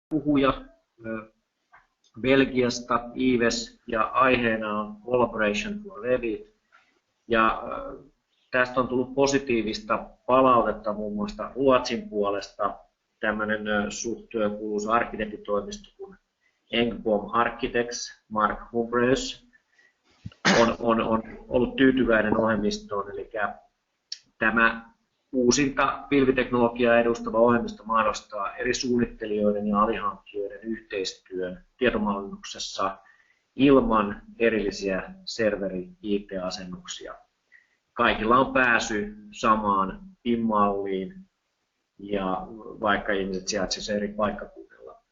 Puhuja Belgiasta, Ives, ja aiheena on Collaboration for Revit. Ja tästä on tullut positiivista palautetta muun muassa Ruotsin puolesta. Tämmöinen suht kuuluisa arkkitehtitoimisto kuin Engblom Architects, Mark Humbrös, on ollut tyytyväinen ohjelmistoon. Eli tämä uusinta pilviteknologiaa edustava ohjelmisto mahdollistaa eri suunnittelijoiden ja alihankkijoiden yhteistyön tietomallinnuksessa ilman erillisiä serveri-IT-asennuksia. Kaikilla on pääsy samaan BIM-malliin, ja vaikka ihmiset sijaitsisivat eri paikkakunnilla.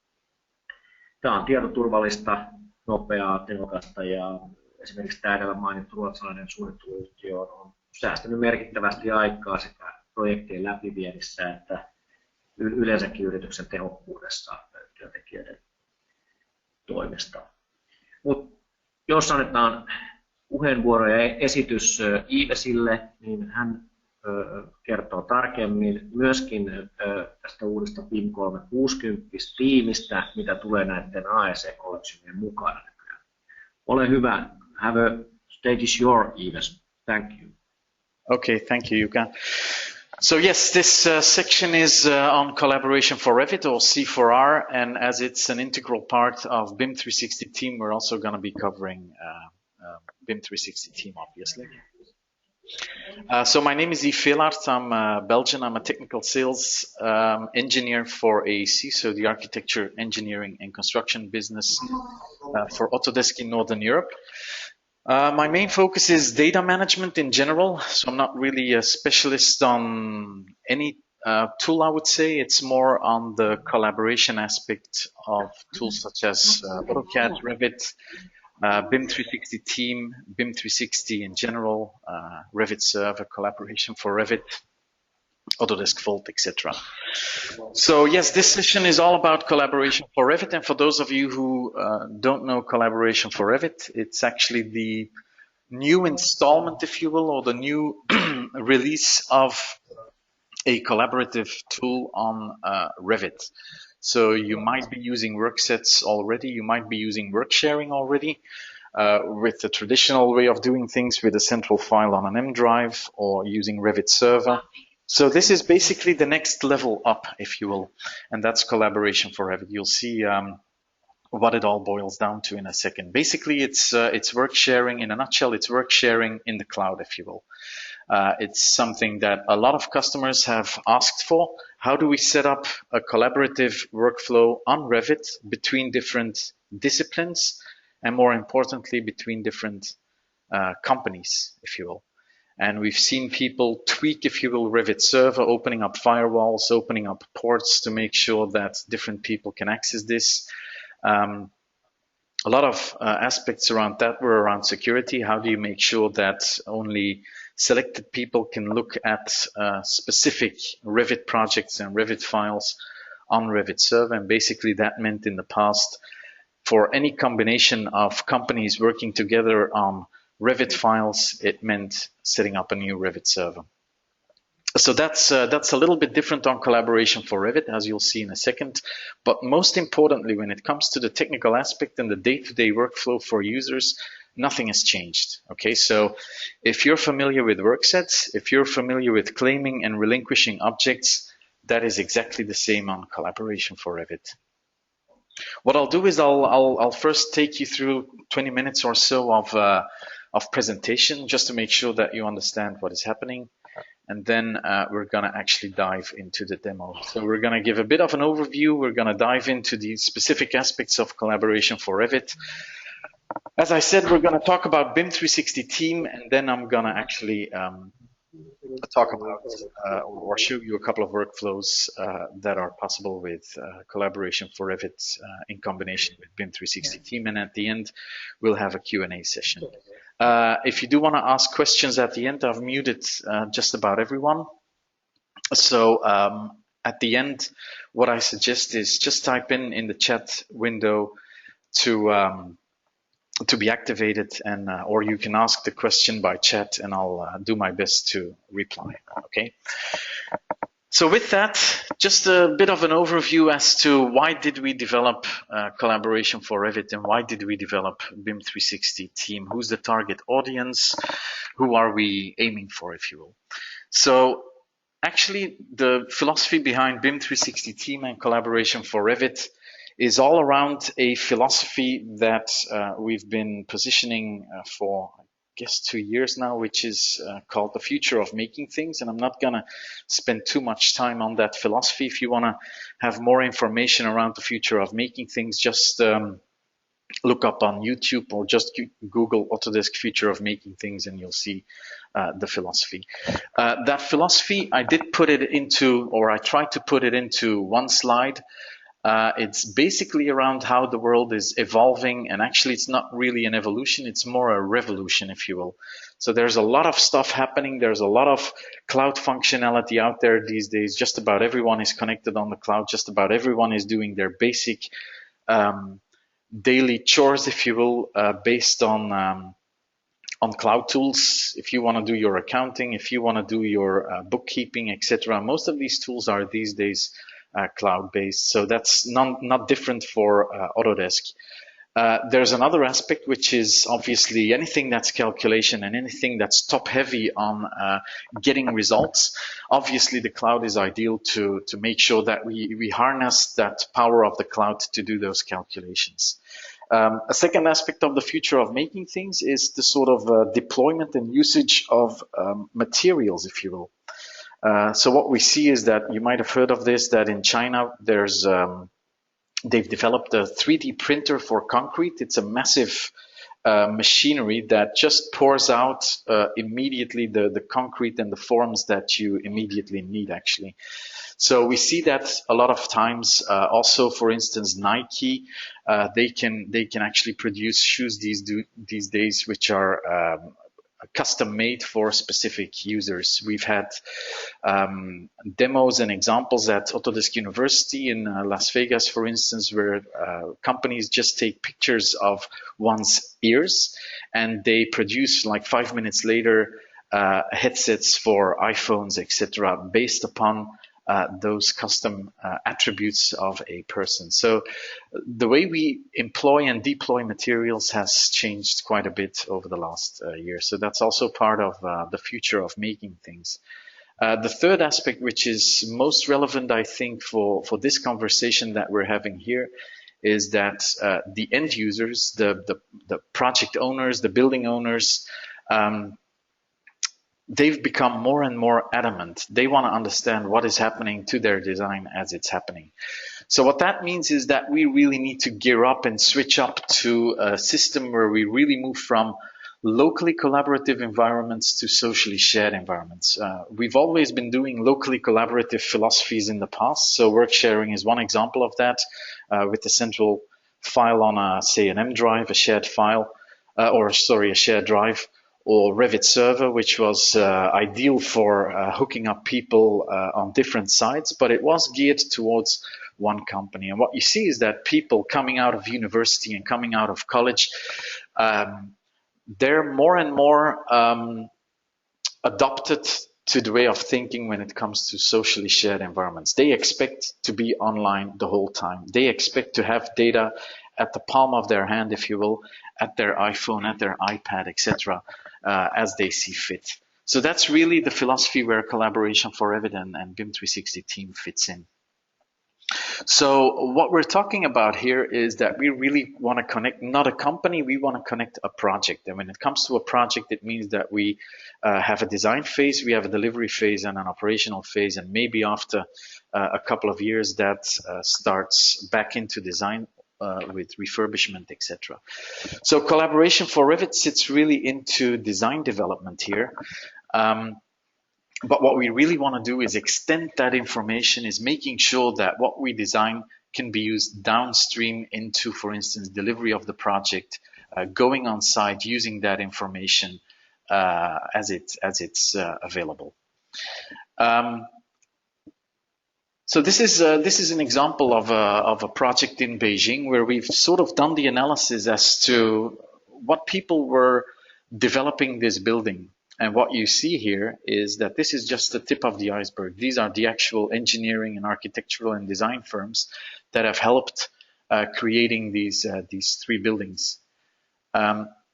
Tämä on tietoturvallista, nopeaa, tehokasta, ja esimerkiksi tämä edellä mainittu ruotsalainen suunnitteluyhtiö on säästänyt merkittävästi aikaa sekä projektien läpiviedissä että yleensäkin yrityksen tehokkuudessa työntekijöiden toimesta. Mut jos annetaan puheenvuoro ja esitys Ivesille, niin hän kertoo tarkemmin myöskin tästä uudesta BIM 360-tiimistä, mitä tulee näiden AEC-collectionien mukana nykyään. Ole hyvä. Have a stage is yours, Ives. Thank you. Okay, thank you, Jukka. So yes, this section is on collaboration for Revit, or C4R, and as it's an integral part of BIM 360 team, we're also going to be covering BIM 360 team, obviously. So my name is Yves Veelaert. I'm Belgian. I'm a technical sales engineer for AEC, so the architecture, engineering, and construction business for Autodesk in Northern Europe. My main focus is data management in general, so I'm not really a specialist on any tool, I would say. It's more on the collaboration aspect of tools such as AutoCAD, Revit, BIM 360 team, BIM 360 in general, Revit server, collaboration for Revit, Autodesk Vault, etc. So yes, this session is all about collaboration for Revit, and for those of you who don't know collaboration for Revit, it's actually the new installment, if you will, or the new release of a collaborative tool on Revit. So you might be using work sets already, you might be using work sharing already, with the traditional way of doing things with a central file on an M drive, or using Revit server. So this is basically the next level up, if you will, and that's collaboration for Revit. You'll see what it all boils down to in a second. Basically, it's work sharing in a nutshell. It's work sharing in the cloud, if you will. It's something that a lot of customers have asked for. How do we set up a collaborative workflow on Revit between different disciplines, and more importantly, between different companies, if you will? And we've seen people tweak, if you will, Revit server, opening up firewalls, opening up ports to make sure that different people can access this. A lot of aspects around that were around security. How do you make sure that only selected people can look at specific Revit projects and Revit files on Revit server? And basically that meant in the past, for any combination of companies working together on Revit files, it meant setting up a new Revit server. So that's a little bit different on collaboration for Revit, as you'll see in a second. But most importantly, when it comes to the technical aspect and the day-to-day workflow for users, nothing has changed. Okay, so if you're familiar with work sets, if you're familiar with claiming and relinquishing objects, that is exactly the same on collaboration for Revit. What I'll do is I'll first take you through 20 minutes or so of presentation, just to make sure that you understand what is happening. And then we're going to actually dive into the demo. So we're going to give a bit of an overview. We're going to dive into the specific aspects of collaboration for Revit. As I said, we're going to talk about BIM 360 team, and then I'm going to actually talk about or show you a couple of workflows that are possible with collaboration for Revit in combination with BIM 360 team. And at the end, we'll have a Q&A session. If you do want to ask questions at the end, I've muted just about everyone. So at the end, what I suggest is just type in the chat window to be activated, and or you can ask the question by chat, and I'll do my best to reply. Okay. So with that, just a bit of an overview as to why did we develop collaboration for Revit and why did we develop BIM 360 team? Who's the target audience? Who are we aiming for, if you will? So actually, the philosophy behind BIM 360 team and collaboration for Revit is all around a philosophy that we've been positioning for, I guess, 2 years now, which is called the future of making things. And I'm not going to spend too much time on that philosophy. If you want to have more information around the future of making things, just look up on YouTube or just Google Autodesk future of making things and you'll see the philosophy. That philosophy, I did put it into, or I tried to put it into one slide. It's basically around how the world is evolving, and actually it's not really an evolution, it's more a revolution, if you will. So there's a lot of stuff happening, there's a lot of cloud functionality out there these days. Just about everyone is connected on the cloud, just about everyone is doing their basic daily chores, if you will, based on cloud tools. If you want to do your accounting, if you want to do your bookkeeping, etc., most of these tools are these days cloud-based. So that's not different for Autodesk. There's another aspect, which is obviously anything that's calculation and anything that's top-heavy on getting results. Obviously, the cloud is ideal to make sure that we harness that power of the cloud to do those calculations. A second aspect of the future of making things is the sort of deployment and usage of materials, if you will. So what we see is that, you might have heard of this, that in China there's they've developed a 3D printer for concrete. It's a massive machinery that just pours out immediately the concrete and the forms that you immediately need, actually. So we see that a lot of times. Also, for instance, Nike, they can actually produce shoes these days which are custom made for specific users. We've had demos and examples at Autodesk University in Las Vegas, for instance, where companies just take pictures of one's ears and they produce, like 5 minutes later, headsets for iPhones, etc., based upon those custom attributes of a person. So the way we employ and deploy materials has changed quite a bit over the last year. So that's also part of the future of making things. The third aspect, which is most relevant, I think, for this conversation that we're having here, is that the end users, the project owners, the building owners, they've become more and more adamant. They want to understand what is happening to their design as it's happening. So what that means is that we really need to gear up and switch up to a system where we really move from locally collaborative environments to socially shared environments. We've always been doing locally collaborative philosophies in the past. So work sharing is one example of that, with the central file on a, say, an M drive, a shared file, a shared drive. Or Revit server, which was ideal for hooking up people on different sites, but it was geared towards one company. And what you see is that people coming out of university and coming out of college, they're more and more adopted to the way of thinking when it comes to socially shared environments. They expect to be online the whole time. They expect to have data at the palm of their hand, if you will, at their iPhone, at their iPad, etc., as they see fit. So that's really the philosophy where collaboration for Revit and BIM 360 team fits in. So what we're talking about here is that we really want to connect, not a company, we want to connect a project. And when it comes to a project, it means that we have a design phase, we have a delivery phase and an operational phase, and maybe after a couple of years that starts back into design with refurbishment, etc. So collaboration for Revit sits really into design development here. But what we really want to do is extend that information, is making sure that what we design can be used downstream into, for instance, delivery of the project, going on site, using that information as it's available. So this is an example of a project in Beijing where we've sort of done the analysis as to what people were developing this building. And what you see here is that this is just the tip of the iceberg. These are the actual engineering and architectural and design firms that have helped creating these 3 buildings.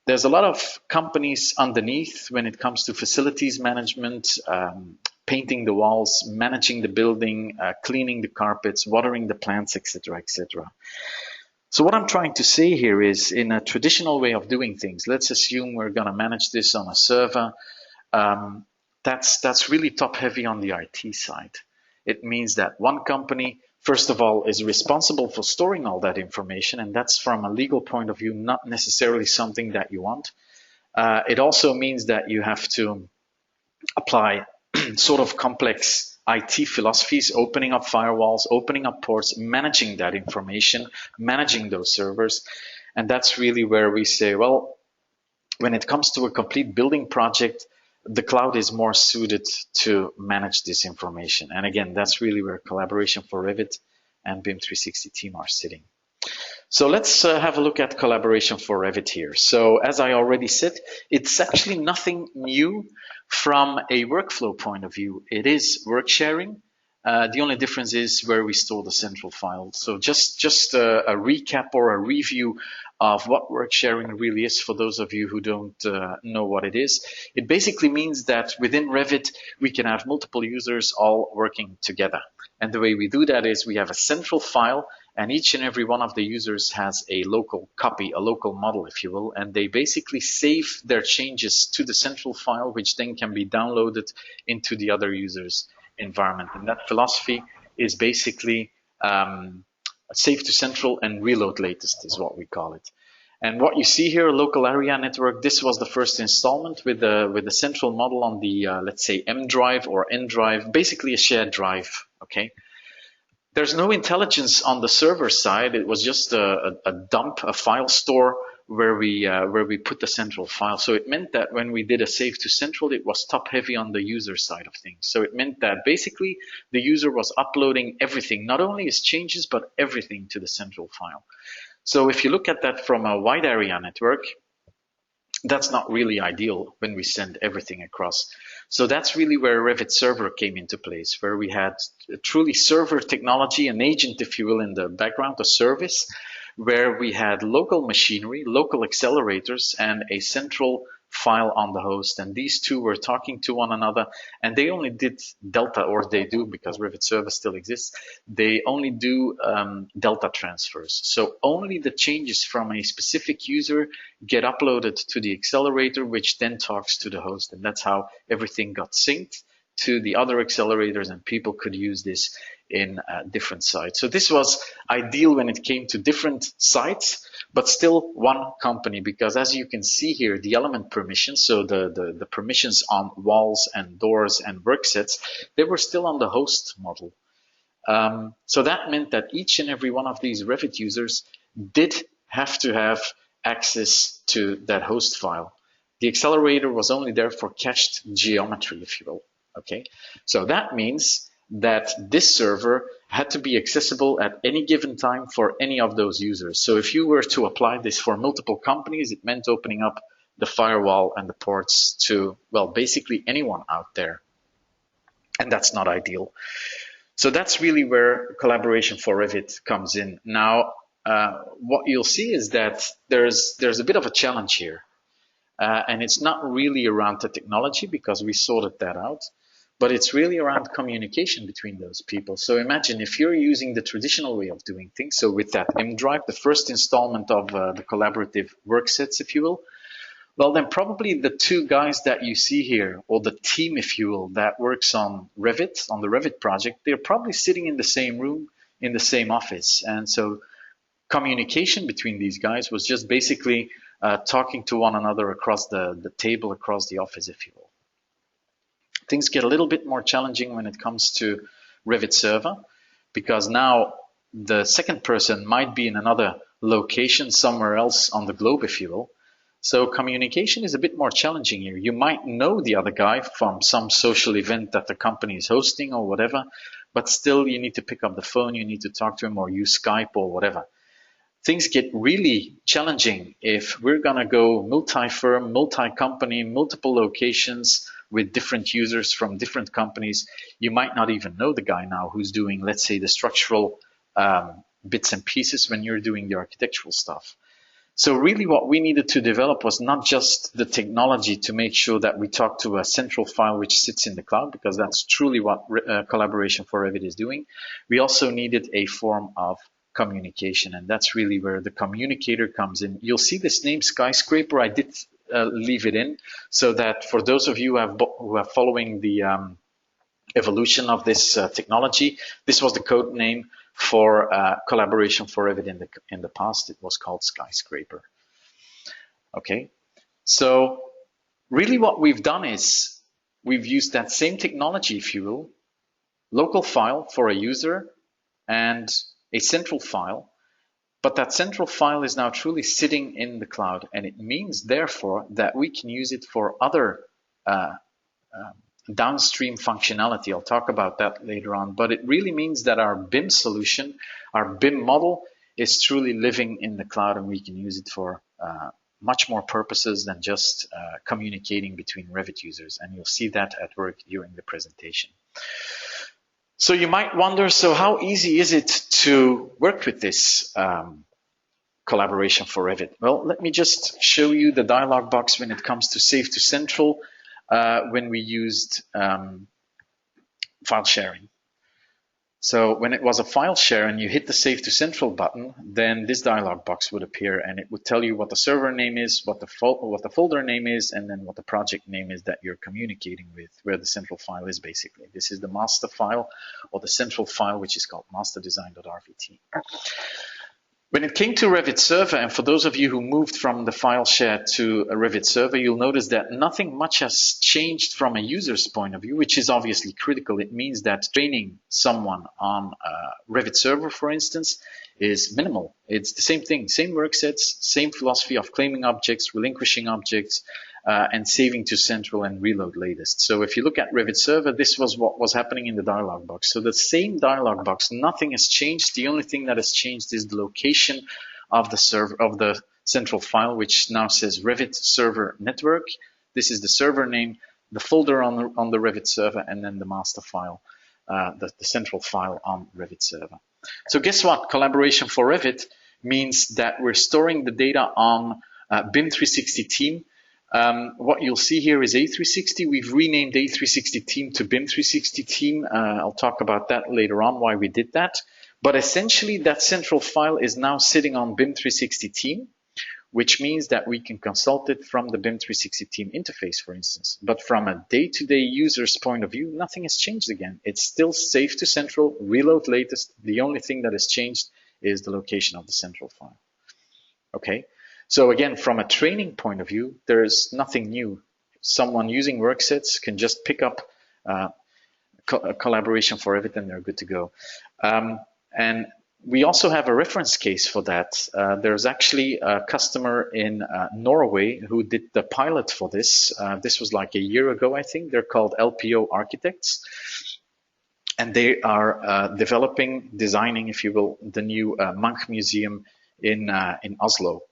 There's a lot of companies underneath when it comes to facilities management, painting the walls, managing the building, cleaning the carpets, watering the plants, etc., etc. So what I'm trying to say here is, in a traditional way of doing things, let's assume we're going to manage this on a server. That's really top heavy on the IT side. It means that one company, first of all, is responsible for storing all that information, and that's from a legal point of view not necessarily something that you want. It also means that you have to apply sort of complex IT philosophies, opening up firewalls, opening up ports, managing that information, managing those servers. And that's really where we say, well, when it comes to a complete building project, the cloud is more suited to manage this information. And again, that's really where collaboration for Revit and BIM 360 team are sitting. So let's have a look at collaboration for Revit here. So as I already said, it's actually nothing new from a workflow point of view. It is work sharing. The only difference is where we store the central file. So just a recap or a review of what work sharing really is for those of you who don't know what it is. It basically means that within Revit, we can have multiple users all working together. And the way we do that is we have a central file, and each and every one of the users has a local copy, a local model, if you will, and they basically save their changes to the central file, which then can be downloaded into the other users' environment. And that philosophy is basically save to central and reload latest is what we call it. And what you see here, local area network, this was the first installment with the central model on the, let's say, M drive or N drive, basically a shared drive, okay? There's no intelligence on the server side. It was just a dump, a file store where we put the central file. So it meant that when we did a save to central, it was top heavy on the user side of things. So it meant that basically the user was uploading everything, not only his changes, but everything to the central file. So if you look at that from a wide area network, that's not really ideal when we send everything across. So that's really where Revit Server came into place, where we had truly server technology, an agent, if you will, in the background, a service, where we had local machinery, local accelerators, and a central file on the host. And these two were talking to one another, and they only did delta, or they do, because Revit Server still exists, they only do delta transfers. So only the changes from a specific user get uploaded to the accelerator, which then talks to the host. And that's how everything got synced to the other accelerators, and people could use this in different sites. So this was ideal when it came to different sites, but still one company, because as you can see here, the element permissions, so the permissions on walls and doors and work sets, they were still on the host model. So that meant that each and every one of these Revit users did have to have access to that host file. The accelerator was only there for cached geometry, if you will. Okay, so that means that this server had to be accessible at any given time for any of those users. So if you were to apply this for multiple companies, it meant opening up the firewall and the ports to, well, basically anyone out there. And that's not ideal. So that's really where collaboration for Revit comes in. Now, what you'll see is that there's a bit of a challenge here. And it's not really around the technology, because we sorted that out, but it's really around communication between those people. So imagine if you're using the traditional way of doing things, so with that M drive, the first installment of the collaborative work sets, if you will, well, then probably the two guys that you see here, or the team, if you will, that works on Revit, on the Revit project, they're probably sitting in the same room, in the same office. And so communication between these guys was just basically talking to one another across the table, across the office, if you will. Things get a little bit more challenging when it comes to Revit Server, because now the second person might be in another location somewhere else on the globe, if you will. So communication is a bit more challenging here. You might know the other guy from some social event that the company is hosting or whatever, but still you need to pick up the phone, you need to talk to him or use Skype or whatever. things get really challenging if we're going to go multi-firm, multi-company, multiple locations with different users from different companies. You might not even know the guy now who's doing, let's say, the structural bits and pieces when you're doing the architectural stuff. So really what we needed to develop was not just the technology to make sure that we talk to a central file which sits in the cloud, because that's truly what collaboration for Revit is doing. We also needed a form of communication, and that's really where the communicator comes in. You'll see this name Skyscraper. I did leave it in so that for those of you who are following the evolution of this technology, this was the code name for collaboration for Revit in the past. It was called Skyscraper. Okay, so really what we've done is we've used that same technology, if you will, local file for a user and a central file, but that central file is now truly sitting in the cloud, and it means therefore that we can use it for other downstream functionality. I'll talk about that later on, but it really means that our BIM solution, our BIM model, is truly living in the cloud, and we can use it for much more purposes than just communicating between Revit users, and you'll see that at work during the presentation. So you might wonder, so how easy is it to work with this collaboration for Revit? Well, let me just show you the dialog box when it comes to Save to Central when we used file sharing. So when it was a file share and you hit the Save to Central button, then this dialog box would appear, and it would tell you what the server name is, what the folder name is, and then what the project name is that you're communicating with, where the central file is basically. This is the master file, or the central file, which is called masterdesign.rvt. When it came to Revit Server, and for those of you who moved from the file share to a Revit Server, you'll notice that nothing much has changed from a user's point of view, which is obviously critical. It means that training someone on Revit Server, for instance, is minimal. It's the same thing, same work sets, same philosophy of claiming objects, relinquishing objects, and saving to central and reload latest. So if you look at Revit Server, this was what was happening in the dialog box. So the same dialog box, nothing has changed. The only thing that has changed is the location of the server, of the central file, which now says Revit Server Network. This is the server name, the folder on the Revit Server, and then the master file, the central file on Revit Server. So guess what? Collaboration for Revit means that we're storing the data on BIM 360 Team. What you'll see here is A360. We've renamed A360 Team to BIM 360 Team. I'll talk about that later on, why we did that. But essentially, that central file is now sitting on BIM 360 Team, which means that we can consult it from the BIM 360 Team interface, for instance. But from a day-to-day user's point of view, nothing has changed again. It's still Save to Central, reload latest. The only thing that has changed is the location of the central file. Okay. So again, from a training point of view, there's nothing new. Someone using worksets can just pick up collaboration for Revit and they're good to go. And we also have a reference case for that. There's actually a customer in Norway who did the pilot for this. This was like a year ago, I think. They're called LPO Architects. And they are designing, if you will, the new Munch Museum in Oslo.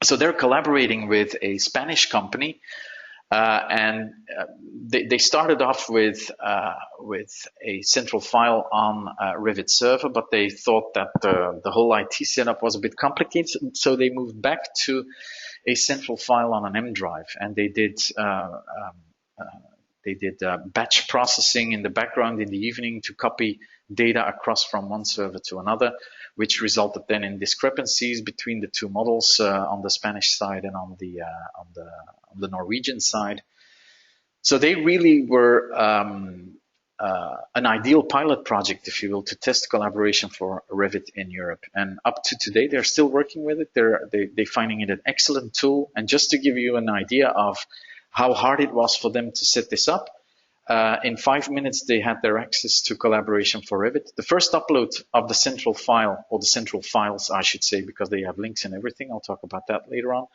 So they're collaborating with a Spanish company, and they started off with a central file on Revit Server, but they thought that the whole IT setup was a bit complicated, so they moved back to a central file on an M drive, and they did batch processing in the background in the evening to copy data across from one server to another, which resulted then in discrepancies between the two models on the Spanish side and on the Norwegian side. So they really were an ideal pilot project, if you will, to test collaboration for Revit in Europe. And up to today, they're still working with it. They're finding it an excellent tool. And just to give you an idea of how hard it was for them to set this up, in 5 minutes, they had their access to collaboration for Revit. The first upload of the central file, or the central files, I should say, because they have links and everything. I'll talk about that later on.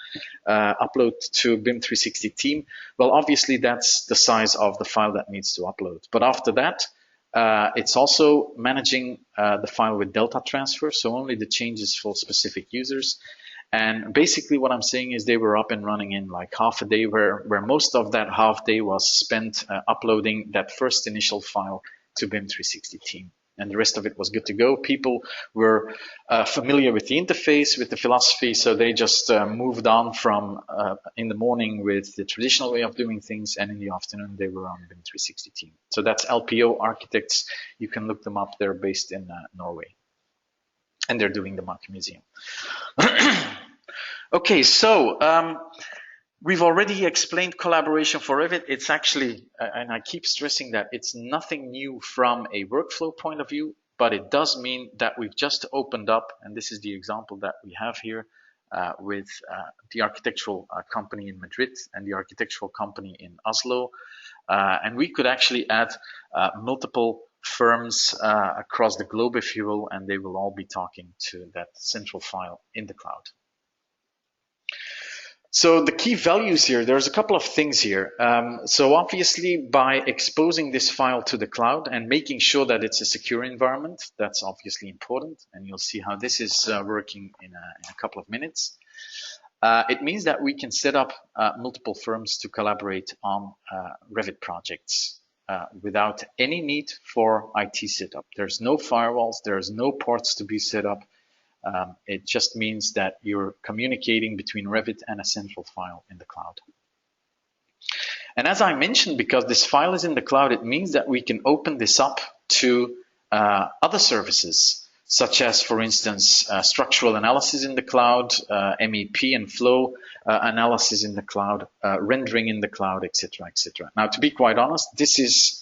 Upload to BIM 360 Team. Well, obviously, that's the size of the file that needs to upload. But after that, It's also managing the file with delta transfer, so only the changes for specific users. And basically what I'm saying is they were up and running in like half a day, where most of that half day was spent uploading that first initial file to BIM 360 team. And the rest of it was good to go. People were familiar with the interface, with the philosophy, so they just moved on from in the morning with the traditional way of doing things, and in the afternoon they were on BIM 360 team. So that's LPO Architects. You can look them up. They're based in Norway, and they're doing the Mark Museum. Okay, so we've already explained collaboration for Revit. It's actually, and I keep stressing that, it's nothing new from a workflow point of view, but it does mean that we've just opened up, and this is the example that we have here with the architectural company in Madrid and the architectural company in Oslo. And we could actually add multiple firms across the globe, if you will, and they will all be talking to that central file in the cloud. So the key values here, there's a couple of things here. So obviously by exposing this file to the cloud and making sure that it's a secure environment, that's obviously important. And you'll see how this is working in a couple of minutes. It means that we can set up multiple firms to collaborate on Revit projects without any need for IT setup. There's no firewalls, there's no ports to be set up. It just means that you're communicating between Revit and a central file in the cloud. And as I mentioned, because this file is in the cloud, it means that we can open this up to other services, such as, for instance, structural analysis in the cloud, MEP and flow analysis in the cloud, rendering in the cloud, etc., etc. Now, to be quite honest, this is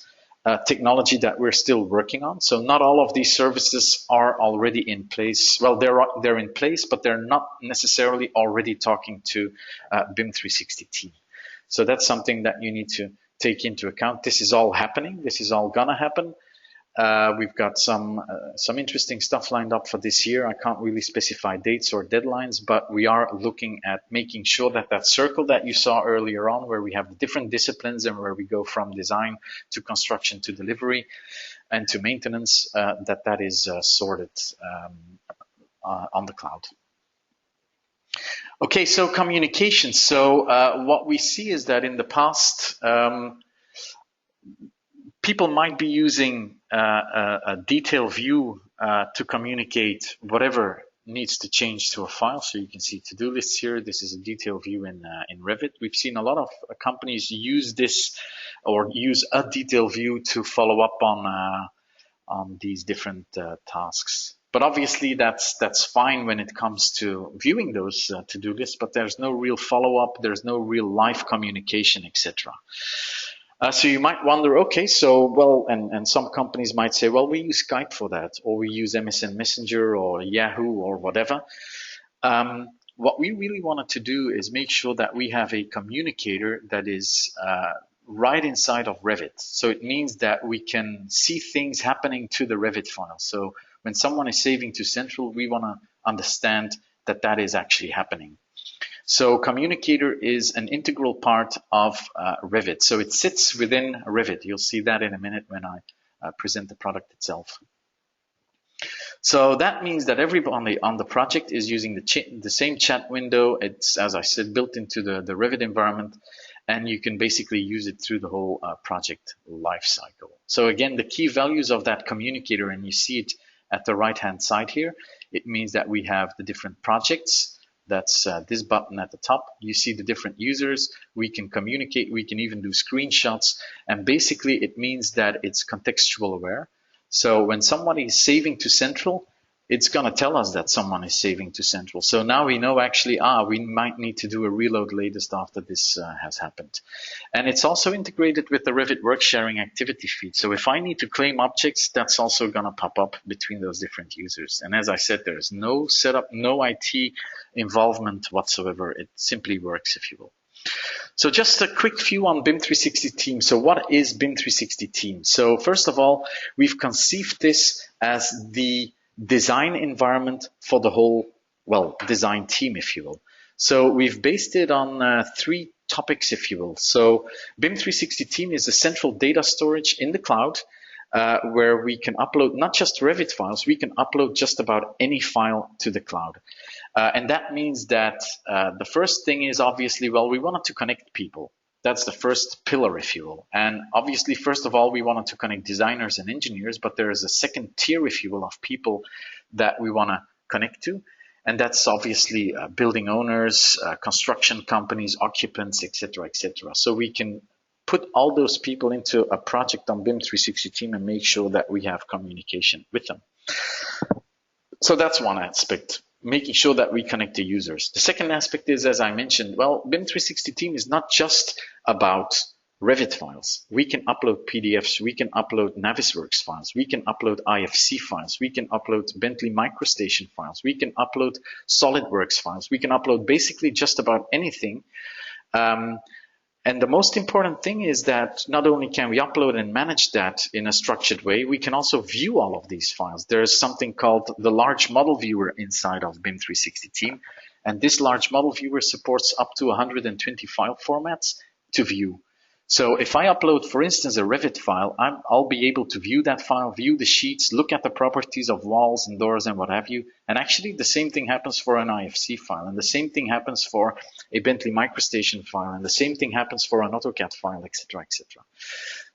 technology that we're still working on. So not all of these services are already in place. Well, they're in place, but they're not necessarily already talking to BIM 360 team. So that's something that you need to take into account. This is all happening. This is all gonna happen. We've got some interesting stuff lined up for this year. I can't really specify dates or deadlines, but we are looking at making sure that that circle that you saw earlier on, where we have the different disciplines and where we go from design to construction to delivery and to maintenance, that is sorted on the cloud. Okay, so communication. So what we see is that in the past, people might be using a detail view to communicate whatever needs to change to a file. So you can see to-do lists here. This is a detail view in Revit. We've seen a lot of companies use this or use a detail view to follow up on these different tasks. But obviously that's fine when it comes to viewing those to-do lists, but there's no real follow-up, there's no real live communication, etc. So you might wonder, okay, so, well, and some companies might say, well, we use Skype for that, or we use MSN Messenger or Yahoo or whatever. What we really wanted to do is make sure that we have a communicator that is right inside of Revit. So it means that we can see things happening to the Revit file. So when someone is saving to Central, we want to understand that that is actually happening. So communicator is an integral part of Revit. So it sits within Revit. You'll see that in a minute when I present the product itself. So that means that everybody on the project is using the same chat window. It's, as I said, built into the Revit environment, and you can basically use it through the whole project lifecycle. So again, the key values of that communicator, and you see it at the right-hand side here, it means that we have the different projects. That's this button at the top. You see the different users. We can communicate. We can even do screenshots. And basically, it means that it's contextual aware. So when somebody is saving to Central, it's going to tell us that someone is saving to Central. So now we know actually, we might need to do a reload latest after this has happened. And it's also integrated with the Revit work sharing activity feed. So if I need to claim objects, that's also going to pop up between those different users. And as I said, there's no setup, no IT involvement whatsoever. It simply works, if you will. So just a quick view on BIM 360 team. So what is BIM 360 team? So first of all, we've conceived this as the design environment for the whole, well, design team, if you will. So we've based it on 3 topics, if you will. So BIM 360 team is a central data storage in the cloud where we can upload not just Revit files, we can upload just about any file to the cloud. And that means that the first thing is obviously, well, we wanted to connect people. That's the first pillar, if you will. And obviously, first of all, we wanted to connect designers and engineers, but there is a second tier, if you will, of people that we want to connect to. And that's obviously building owners, construction companies, occupants, etc., etc. So we can put all those people into a project on BIM 360 team and make sure that we have communication with them. So that's one aspect, making sure that we connect the users. The second aspect is, as I mentioned, well, BIM 360 team is not just about Revit files. We can upload PDFs, we can upload Navisworks files, we can upload IFC files, we can upload Bentley MicroStation files, we can upload SolidWorks files, we can upload basically just about anything. And the most important thing is that not only can we upload and manage that in a structured way, we can also view all of these files. There is something called the large model viewer inside of BIM 360 team. And this large model viewer supports up to 120 file formats to view. So if I upload, for instance, a Revit file, I'll be able to view that file, view the sheets, look at the properties of walls and doors and what have you. And actually the same thing happens for an IFC file, and the same thing happens for a Bentley MicroStation file, and the same thing happens for an AutoCAD file, etc., etc.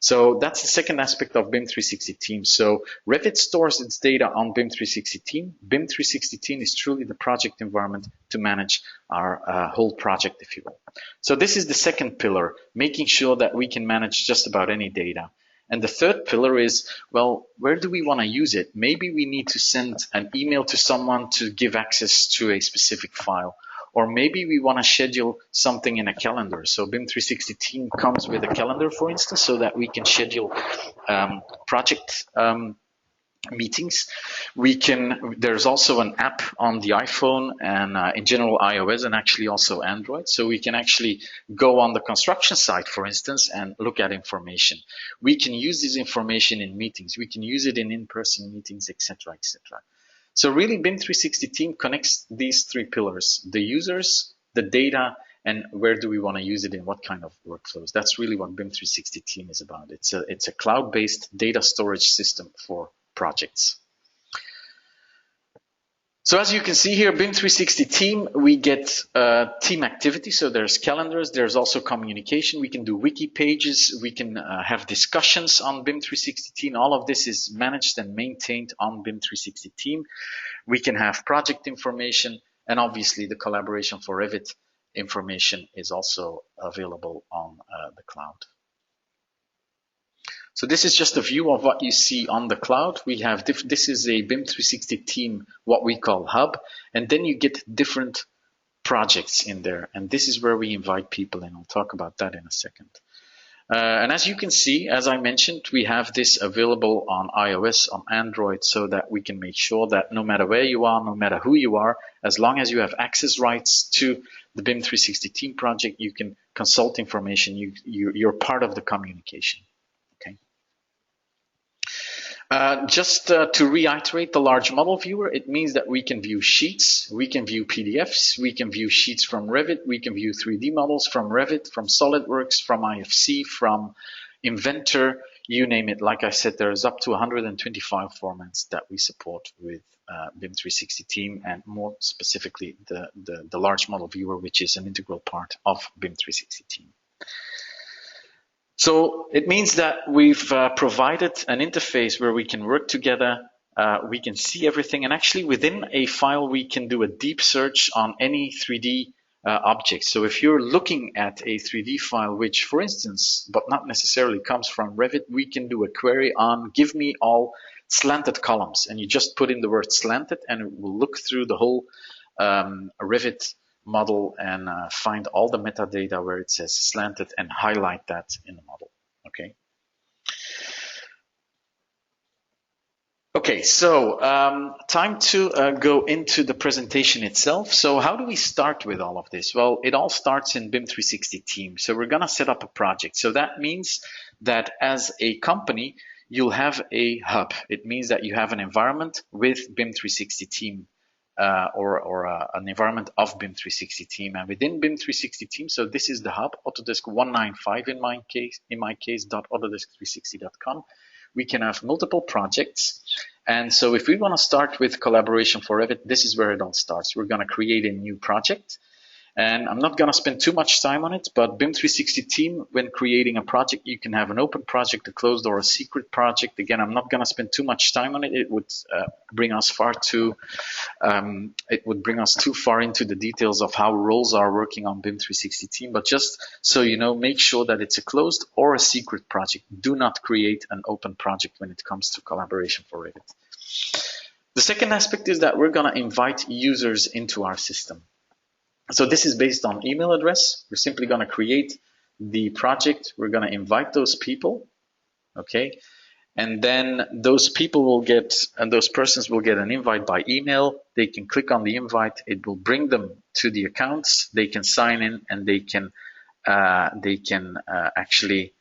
So that's the second aspect of BIM 360 team. So Revit stores its data on BIM 360 team. BIM 360 team is truly the project environment to manage our whole project, if you will. So this is the second pillar, making sure that we can manage just about any data. And the third pillar is, well, where do we want to use it? Maybe we need to send an email to someone to give access to a specific file. Or maybe we want to schedule something in a calendar. So BIM 360 team comes with a calendar, for instance, so that we can schedule project meetings. There's also an app on the iPhone and in general iOS and actually also Android. So we can actually go on the construction site, for instance, and look at information. We can use this information in meetings. We can use it in in-person meetings, etc., etc. So really BIM 360 team connects these three pillars: the users, the data, and where do we want to use it in what kind of workflows. That's really what BIM 360 team is about. It's a cloud-based data storage system for projects. So as you can see here, BIM 360 team, we get team activity. So there's calendars, there's also communication. We can do wiki pages, we can have discussions on BIM 360 team. All of this is managed and maintained on BIM 360 team. We can have project information, and obviously the collaboration for Revit information is also available on the cloud. So this is just a view of what you see on the cloud. We have this is a BIM 360 team, what we call hub, and then you get different projects in there. And this is where we invite people in. I'll talk about that in a second. And as you can see, as I mentioned, we have this available on iOS, on Android, so that we can make sure that no matter where you are, no matter who you are, as long as you have access rights to the BIM 360 team project, you can consult information. You're part of the communication. Just to reiterate the large model viewer, it means that we can view sheets, we can view PDFs, we can view sheets from Revit, we can view 3D models from Revit, from SolidWorks, from IFC, from Inventor, you name it. Like I said, there's up to 125 formats that we support with BIM 360 team, and more specifically the large model viewer, which is an integral part of BIM 360 team. So it means that we've provided an interface where we can work together, we can see everything, and actually within a file we can do a deep search on any 3D object. So if you're looking at a 3D file, which for instance, but not necessarily comes from Revit, we can do a query on give me all slanted columns, and you just put in the word slanted and it will look through the whole Revit model and find all the metadata where it says slanted and highlight that in the model. Okay, so time to go into the presentation itself. So how do we start with all of this? Well, it all starts in BIM 360 team. So we're going to set up a project. So that means that as a company, you'll have a hub. It means that you have an environment with BIM 360 team. An environment of BIM 360 team, and within BIM 360 team, so this is the hub, Autodesk 195 in my case, .autodesk360.com. we can have multiple projects. And so if we want to start with collaboration for Revit, this is where it all starts. We're going to create a new project. And I'm not going to spend too much time on it, but BIM 360 team, when creating a project, you can have an open project, a closed, or a secret project. Again, I'm not going to spend too much time on it. It would bring us too far into the details of how roles are working on BIM 360 team. But just so you know, make sure that it's a closed or a secret project. Do not create an open project when it comes to collaboration for Revit. The second aspect is that we're going to invite users into our system. So this is based on email address. We're simply going to create the project. We're going to invite those people, okay? And then those people will get, and those persons will get an invite by email. They can click on the invite. It will bring them to the accounts. They can sign in and they can actually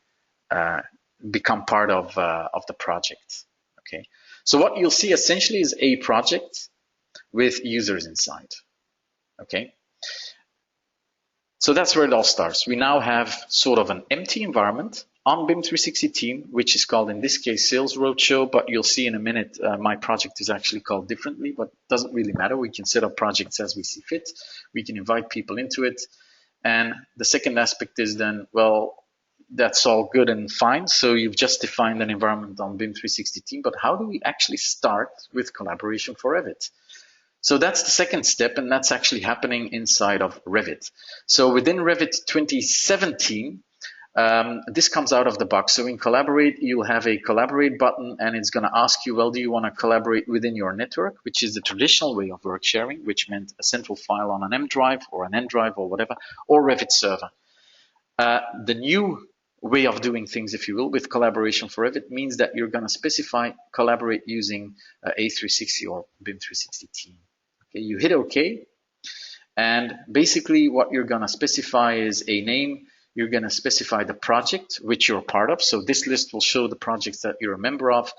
become part of the project, okay? So what you'll see essentially is a project with users inside, okay? So that's where it all starts. We now have sort of an empty environment on BIM 360 team, which is called in this case Sales Roadshow, but you'll see in a minute my project is actually called differently, but it doesn't really matter. We can set up projects as we see fit. We can invite people into it. And the second aspect is then, well, that's all good and fine. So you've just defined an environment on BIM 360 team, but how do we actually start with collaboration for Revit? So that's the second step, and that's actually happening inside of Revit. So within Revit 2017, this comes out of the box. So in Collaborate, you'll have a Collaborate button, and it's going to ask you, well, do you want to collaborate within your network, which is the traditional way of work sharing, which meant a central file on an M drive or an N drive or whatever, or Revit server. The new way of doing things, if you will, with collaboration for Revit means that you're going to specify collaborate using A360 or BIM 360 team. You hit OK, and basically what you're going to specify is a name. You're going to specify the project which you're part of. So this list will show the projects that you're a member of.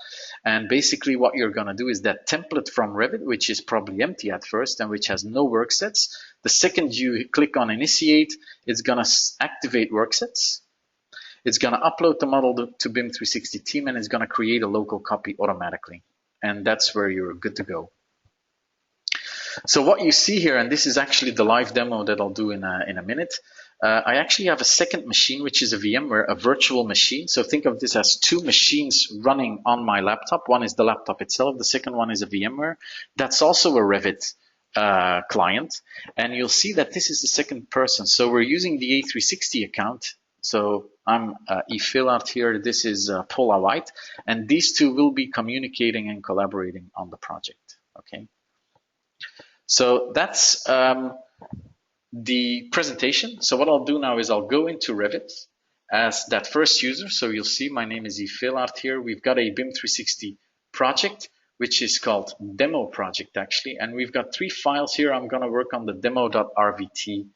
And basically what you're going to do is that template from Revit, which is probably empty at first and which has no work sets. The second you click on Initiate, it's going to activate work sets. It's going to upload the model to BIM 360 team, and it's going to create a local copy automatically. And that's where you're good to go. So what you see here, and this is actually the live demo that I'll do in a minute, I actually have a second machine, which is a VMware, a virtual machine. So think of this as two machines running on my laptop. One is the laptop itself. The second one is a VMware. That's also a Revit client. And you'll see that this is the second person. So we're using the A360 account. So I'm Yves Villard here. This is Paula White. And these two will be communicating and collaborating on the project, okay? So that's the presentation. So what I'll do now is I'll go into Revit as that first user. So you'll see my name is Yves Villard here. We've got a BIM 360 project, which is called demo project actually. And we've got 3 files here. I'm going to work on the demo.rvt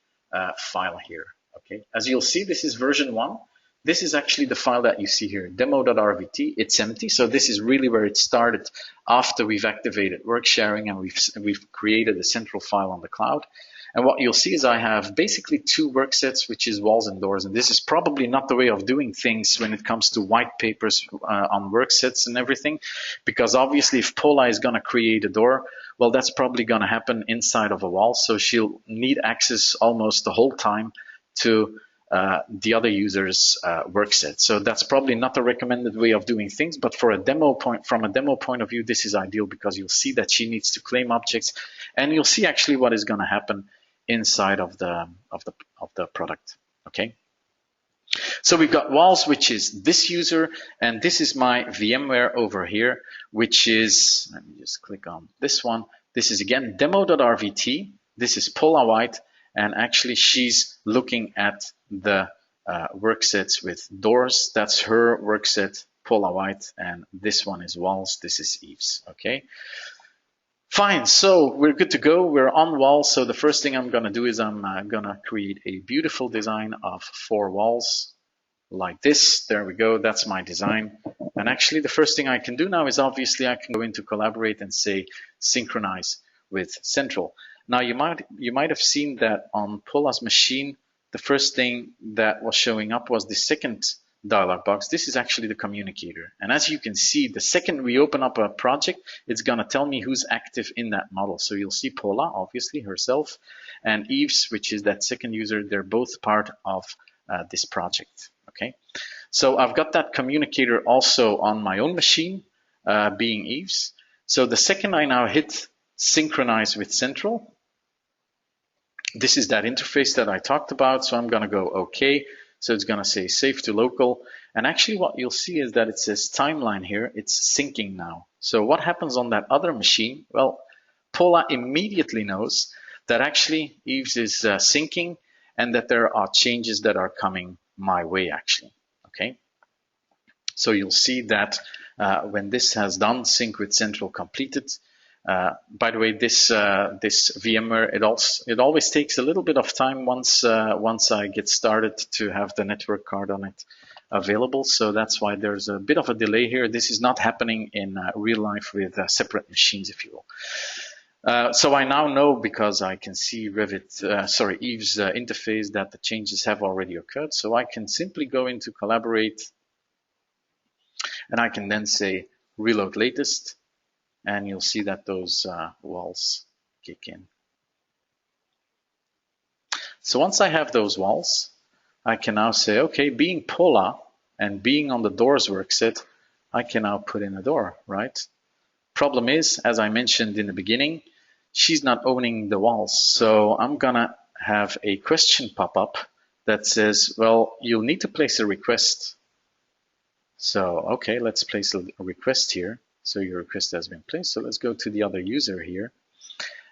file here. Okay. As you'll see, this is version 1. This is actually the file that you see here, demo.rvt. It's empty, so this is really where it started after we've activated work sharing and we've created a central file on the cloud. And what you'll see is I have basically 2 work sets, which is walls and doors. And this is probably not the way of doing things when it comes to white papers on work sets and everything, because obviously if Paula is going to create a door, well, that's probably going to happen inside of a wall. So she'll need access almost the whole time to the other user's work set. So that's probably not the recommended way of doing things, but for a demo point, from a demo point of view, this is ideal because you'll see that she needs to claim objects, and you'll see actually what is going to happen inside of the product. Okay. So we've got walls, which is this user, and this is my VMware over here, which is, let me just click on this one. This is again demo.rvt. This is Paula White. And actually, she's looking at the work sets with doors. That's her work set, Paula White. And this one is walls. This is Yves. Okay. Fine. So we're good to go. We're on walls. So the first thing I'm going to do is I'm going to create a beautiful design of 4 walls like this. There we go. That's my design. And actually, the first thing I can do now is obviously I can go into Collaborate and say synchronize with Central. Now you might have seen that on Paula's machine, the first thing that was showing up was the second dialog box, this is actually the communicator. And as you can see, the second we open up a project, it's going to tell me who's active in that model. So you'll see Paula, obviously herself, and Yves, which is that second user. They're both part of this project. Okay, so I've got that communicator also on my own machine, being Yves. So the second I now hit synchronize with central, this is that interface that I talked about. So I'm going to go OK. So it's going to say save to local. And actually what you'll see is that it says timeline here. It's syncing now. So what happens on that other machine? Well, Paula immediately knows that actually Yves is syncing and that there are changes that are coming my way actually. Okay. So you'll see that when this has done sync with central completed. By the way, this VMware, it always takes a little bit of time once I get started to have the network card on it available. So that's why there's a bit of a delay here. This is not happening in real life with separate machines, if you will. So I now know, because I can see Yves' interface, that the changes have already occurred. So I can simply go into collaborate, and I can then say reload latest. And you'll see that those walls kick in. So once I have those walls, I can now say, okay, being Paula and being on the doors work set, I can now put in a door, right? Problem is, as I mentioned in the beginning, she's not owning the walls. So I'm gonna have a question pop up that says, well, you'll need to place a request. So, okay, let's place a request here. So your request has been placed. So let's go to the other user here.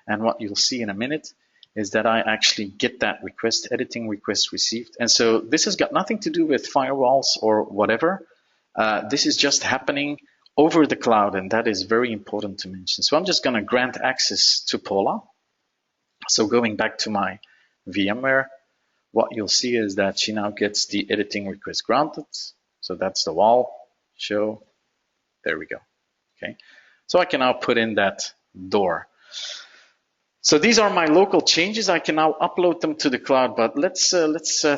And what you'll see in a minute is that I actually get that request, editing request received. And so this has got nothing to do with firewalls or whatever. This is just happening over the cloud, and that is very important to mention. So I'm just going to grant access to Paula. So going back to my VMware, what you'll see is that she now gets the editing request granted. So that's the wall, show, there we go. Okay, so I can now put in that door. So these are my local changes. I can now upload them to the cloud, but let's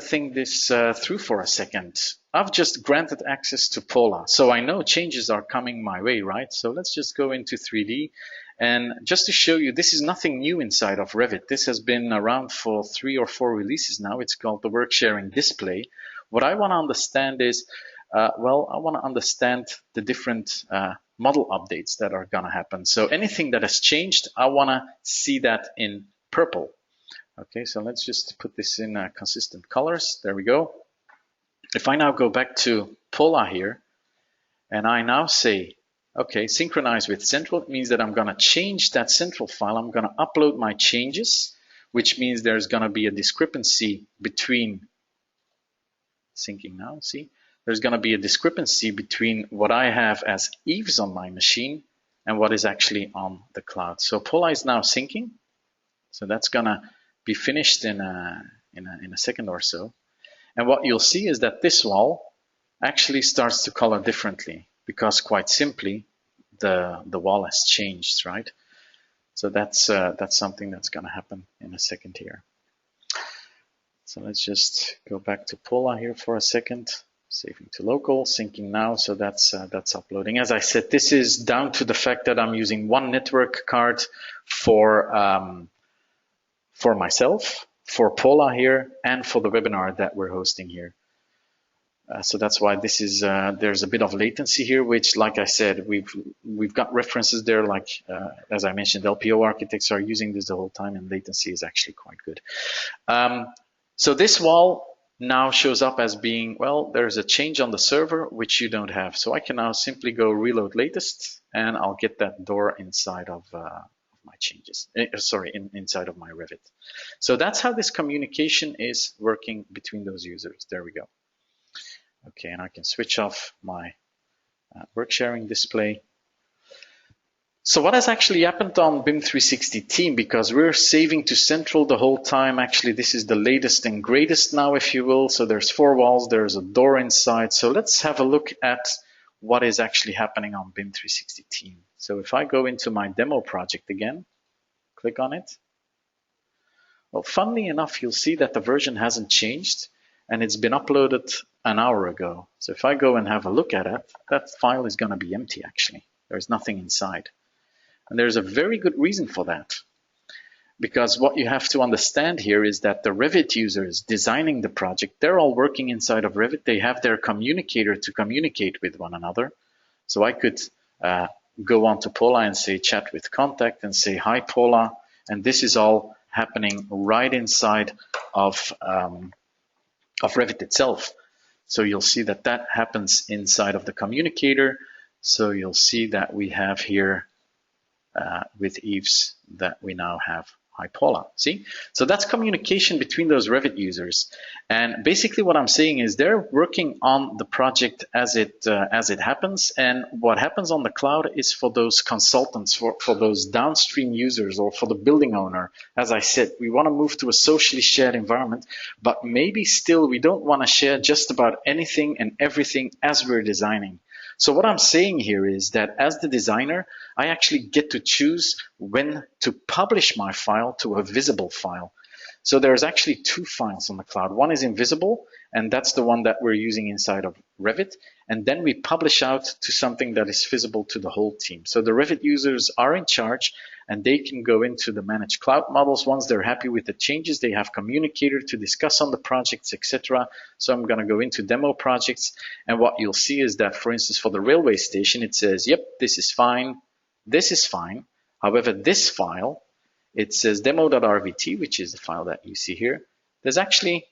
think this through for a second. I've just granted access to Paula, so I know changes are coming my way, right? So let's just go into 3D, and just to show you, this is nothing new inside of Revit. This has been around for 3 or 4 releases now. It's called the work sharing display. What I want to understand is, I want to understand the different model updates that are going to happen. So anything that has changed, I want to see that in purple. Okay, so let's just put this in consistent colors. There we go. If I now go back to Paula here, and I now say, okay, synchronize with central, it means that I'm going to change that central file. I'm going to upload my changes, which means there's going to be a discrepancy between, syncing now, see? There's going to be a discrepancy between what I have as Yves on my machine and what is actually on the cloud. So Paula is now syncing. So that's going to be finished in a second or so. And what you'll see is that this wall actually starts to color differently, because quite simply the wall has changed, right? So that's something that's going to happen in a second here. So let's just go back to Paula here for a second. Saving to local, syncing now, so that's uploading. As I said, this is down to the fact that I'm using one network card for myself, for Paula here, and for the webinar that we're hosting here. So that's why this is there's a bit of latency here, which, like I said, we've got references there, like as I mentioned, LPO architects are using this the whole time, and latency is actually quite good. So this wall now shows up as being, well, there's a change on the server which you don't have. So I can now simply go reload latest, and I'll get that door inside of my changes, inside of my Revit. So that's how this communication is working between those users. There we go. Okay, and I can switch off my work sharing display. So what has actually happened on BIM 360 team, because we're saving to central the whole time. Actually, this is the latest and greatest now, if you will. So there's 4 walls, there's a door inside. So let's have a look at what is actually happening on BIM 360 team. So if I go into my demo project again, click on it. Well, funnily enough, you'll see that the version hasn't changed, and it's been uploaded an hour ago. So if I go and have a look at it, that file is going to be empty actually. There's nothing inside. And there's a very good reason for that. Because what you have to understand here is that the Revit users designing the project, they're all working inside of Revit. They have their communicator to communicate with one another. So I could go on to Paula and say chat with contact and say, hi Paula. And this is all happening right inside of Revit itself. So you'll see that that happens inside of the communicator. So you'll see that we have here with Yves that we now have hi Paula. See? So that's communication between those Revit users. And basically what I'm saying is they're working on the project as it happens. And what happens on the cloud is for those consultants, for those downstream users or for the building owner. As I said, we want to move to a socially shared environment, but maybe still we don't want to share just about anything and everything as we're designing. So what I'm saying here is that as the designer, I actually get to choose when to publish my file to a visible file. So there's actually two files on the cloud. One is invisible, and that's the one that we're using inside of Revit. And then we publish out to something that is visible to the whole team. So the Revit users are in charge, and they can go into the managed cloud models. Once they're happy with the changes, they have communicator to discuss on the projects, etc. So I'm going to go into demo projects. And what you'll see is that, for instance, for the railway station, it says, yep, this is fine. This is fine. However, this file, it says demo.rvt, which is the file that you see here. There's actually,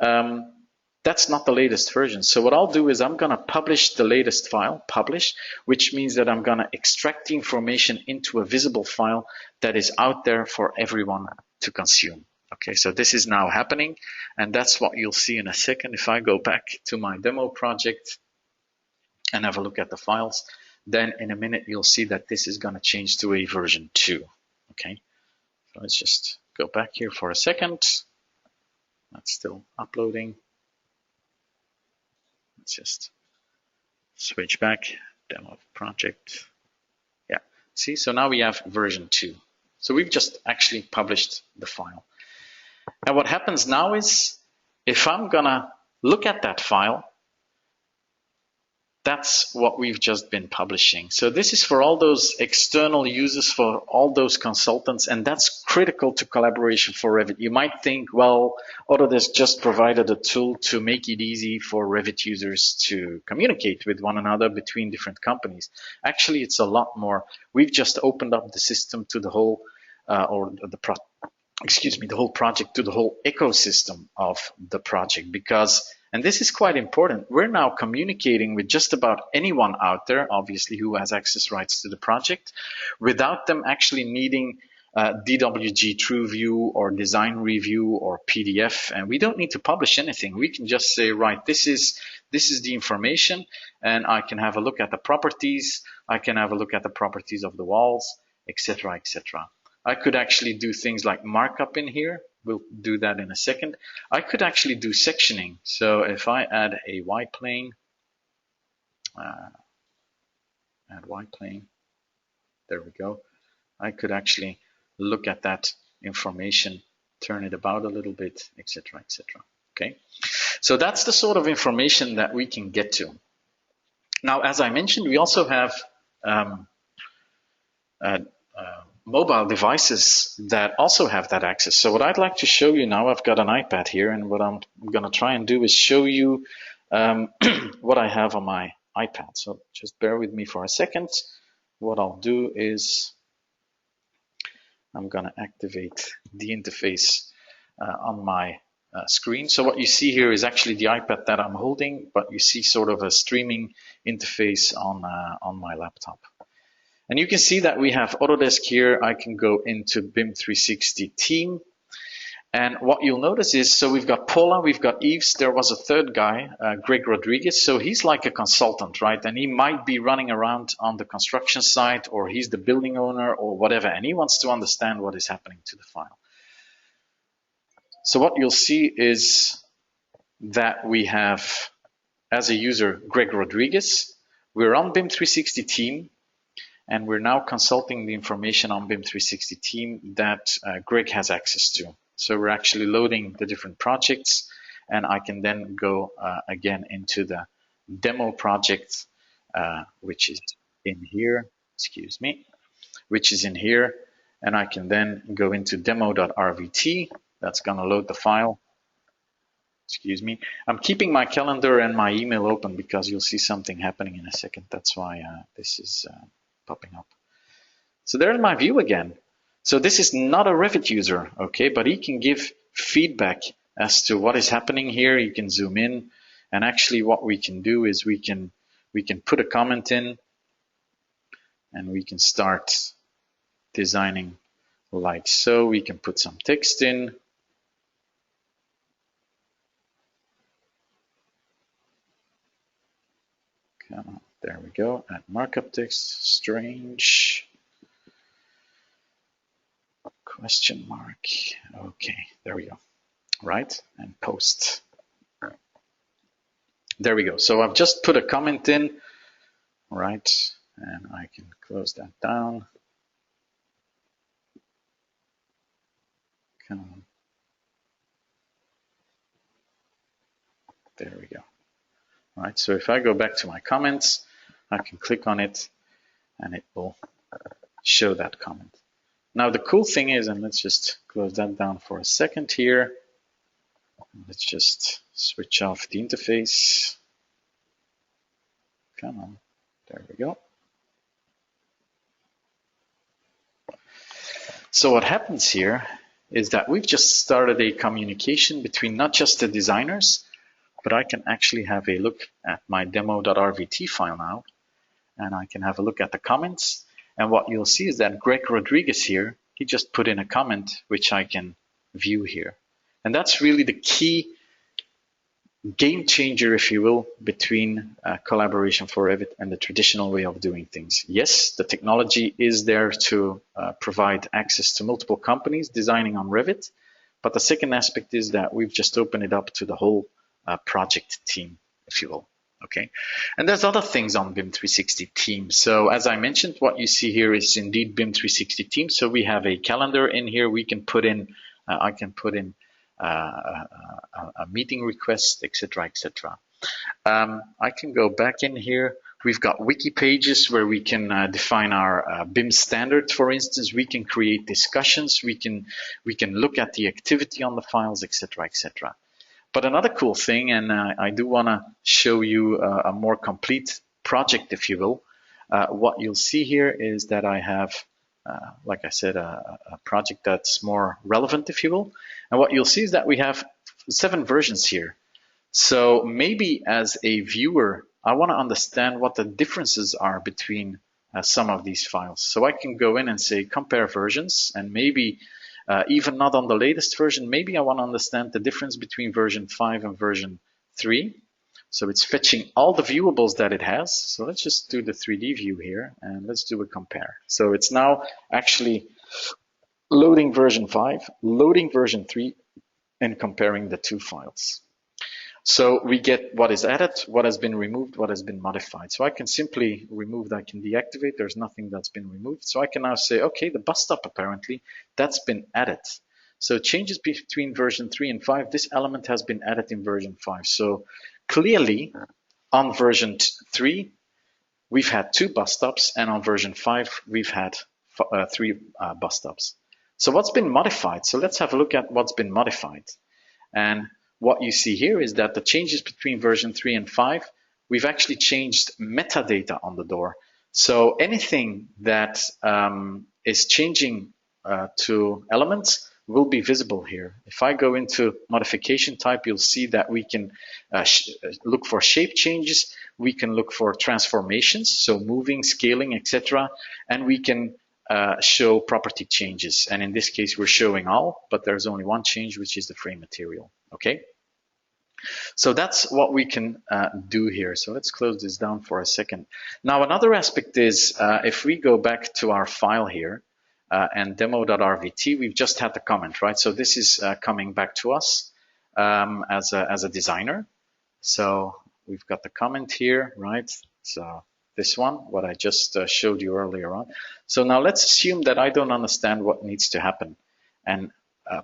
that's not the latest version. So what I'll do is I'm going to publish the latest file, publish, which means that I'm going to extract the information into a visible file that is out there for everyone to consume. Okay, so this is now happening, and that's what you'll see in a second. If I go back to my demo project and have a look at the files, then in a minute you'll see that this is going to change to a version 2. Okay, so let's just go back here for a second. That's still uploading. Let's just switch back, demo project. Yeah, see, so now we have version 2. So we've just actually published the file. And what happens now is, if I'm gonna look at that file, that's what we've just been publishing. So this is for all those external users, for all those consultants, and that's critical to collaboration for Revit. You might think, well, Autodesk just provided a tool to make it easy for Revit users to communicate with one another between different companies. Actually, it's a lot more. We've just opened up the system to the whole, the whole project, to the whole ecosystem of the project, because, and this is quite important, we're now communicating with just about anyone out there, obviously, who has access rights to the project, without them actually needing DWG TrueView or design review or PDF. And we don't need to publish anything. We can just say, right, this is the information, and I can have a look at the properties. I can have a look at the properties of the walls, etc., etc. I could actually do things like markup in here. We'll do that in a second. I could actually do sectioning. So if I add a Y plane, add Y plane, there we go. I could actually look at that information, turn it about a little bit, etc., etc. Okay, so that's the sort of information that we can get to. Now, as I mentioned, we also have mobile devices that also have that access. So what I'd like to show you now, I've got an iPad here, and what I'm going to try and do is show you what I have on my iPad. So just bear with me for a second. What I'll do is I'm going to activate the interface on my screen. So what you see here is actually the iPad that I'm holding, but you see sort of a streaming interface on my laptop. And you can see that we have Autodesk here. I can go into BIM 360 team. And what you'll notice is, so we've got Paula, we've got Yves, there was a third guy, Greg Rodriguez. So he's like a consultant, right? And he might be running around on the construction site, or he's the building owner or whatever. And he wants to understand what is happening to the file. So what you'll see is that we have, as a user, Greg Rodriguez. We're on BIM 360 team. And we're now consulting the information on BIM 360 team that Greg has access to. So we're actually loading the different projects. and I can then go again into the demo project, which is in here, excuse me, which is in here, and I can then go into demo.rvt. That's going to load the file. Excuse me. I'm keeping my calendar and my email open because you'll see something happening in a second. That's why this is popping up. So there's my view again. So this is not a Revit user, okay, but he can give feedback as to what is happening here. You can zoom in, and actually what we can do is we can put a comment in, and we can start designing like so. We can put some text in. Come on, there we go. Add markup text, strange, question mark. Okay, there we go. Right, and post. There we go. So I've just put a comment in, right, and I can close that down. Come on. There we go. All right, so if I go back to my comments, I can click on it and it will show that comment. Now the cool thing is, and let's just close that down for a second here. Let's just switch off the interface. Come on, there we go. So what happens here is that we've just started a communication between not just the designers, but I can actually have a look at my demo.rvt file now, and I can have a look at the comments. And what you'll see is that Greg Rodriguez here, he just put in a comment which I can view here. And that's really the key game changer, if you will, between collaboration for Revit and the traditional way of doing things. Yes, the technology is there to provide access to multiple companies designing on Revit, but the second aspect is that we've just opened it up to the whole project team, if you will. Okay, and there's other things on BIM 360 team. So as I mentioned, what you see here is indeed BIM 360 team. So we have a calendar in here. We can put in, I can put in a meeting request, etc., etc. I can go back in here. We've got wiki pages where we can define our BIM standards. For instance, we can create discussions. We can look at the activity on the files, etc., etc. But another cool thing, and I do want to show you a more complete project, if you will. What you'll see here is that I have, like I said, a project that's more relevant, if you will. And what you'll see is that we have 7 versions here. So maybe as a viewer, I want to understand what the differences are between some of these files. So I can go in and say compare versions, and maybe even not on the latest version, maybe I want to understand the difference between version 5 and version 3. So it's fetching all the viewables that it has. So let's just do the 3D view here and let's do a compare. So it's now actually loading version 5, loading version 3, and comparing the 2 files. So we get what is added, what has been removed, what has been modified. So I can simply remove, I can deactivate, there's nothing that's been removed. So I can now say, okay, the bus stop apparently, that's been added. So changes between version 3 and 5, this element has been added in version 5. So clearly on version 3, we've had 2 bus stops, and on version 5, we've had 3 bus stops. So what's been modified? So let's have a look at what's been modified. And what you see here is that the changes between version 3 and 5, we've actually changed metadata on the door. So anything that is changing to elements will be visible here. If I go into modification type, you'll see that we can look for shape changes, we can look for transformations, so moving, scaling, etc. And we can show property changes. And in this case, we're showing all, but there's only one change, which is the frame material. Okay, so that's what we can do here. So let's close this down for a second. Now, another aspect is if we go back to our file here and demo.rvt, we've just had the comment, right? So this is coming back to us as a designer. So we've got the comment here, right? So this one, what I just showed you earlier on. So now let's assume that I don't understand what needs to happen. And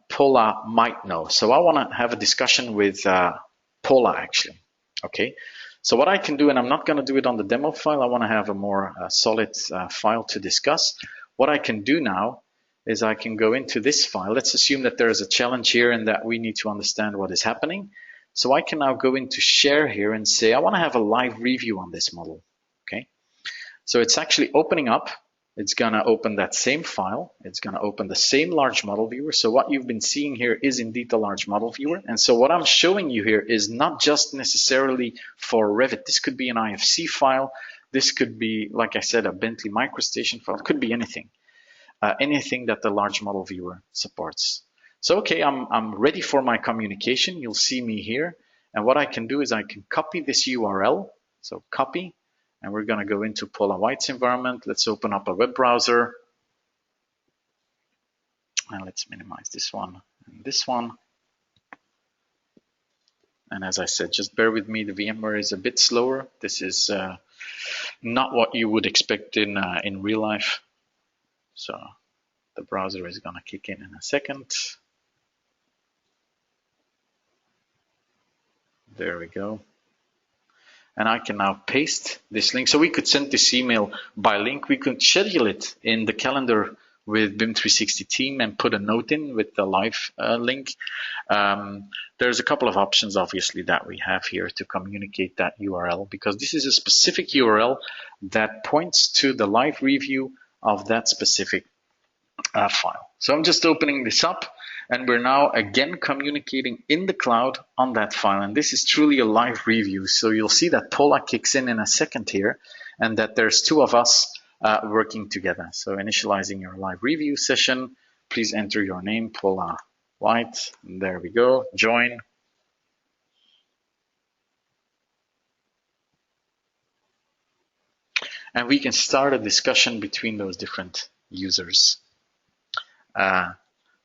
Paula might know. So I want to have a discussion with Paula actually. Okay. So what I can do, and I'm not going to do it on the demo file, I want to have a more solid file to discuss. What I can do now is I can go into this file. Let's assume that there is a challenge here and that we need to understand what is happening. So I can now go into share here and say, I want to have a live review on this model. Okay. So it's actually opening up. It's going to open that same file. It's going to open the same large model viewer. So what you've been seeing here is indeed the large model viewer. And so what I'm showing you here is not just necessarily for Revit. This could be an IFC file. This could be, like I said, a Bentley MicroStation file. It could be anything. Anything that the large model viewer supports. So, okay, I'm ready for my communication. You'll see me here. And what I can do is I can copy this URL. So copy. And we're going to go into Paula White's environment. Let's open up a web browser. And let's minimize this one and this one. And as I said, just bear with me. The VMware is a bit slower. This is not what you would expect in real life. So the browser is going to kick in a second. There we go. And I can now paste this link. So we could send this email by link. We could schedule it in the calendar with BIM 360 team and put a note in with the live link. There's a couple of options, obviously, that we have here to communicate that URL, because this is a specific URL that points to the live review of that specific file. So I'm just opening this up. And we're now again communicating in the cloud on that file. And this is truly a live review. So you'll see that Paula kicks in a second here, and that there's two of us working together. So initializing your live review session, please enter your name, Paula White. And there we go, join. And we can start a discussion between those different users.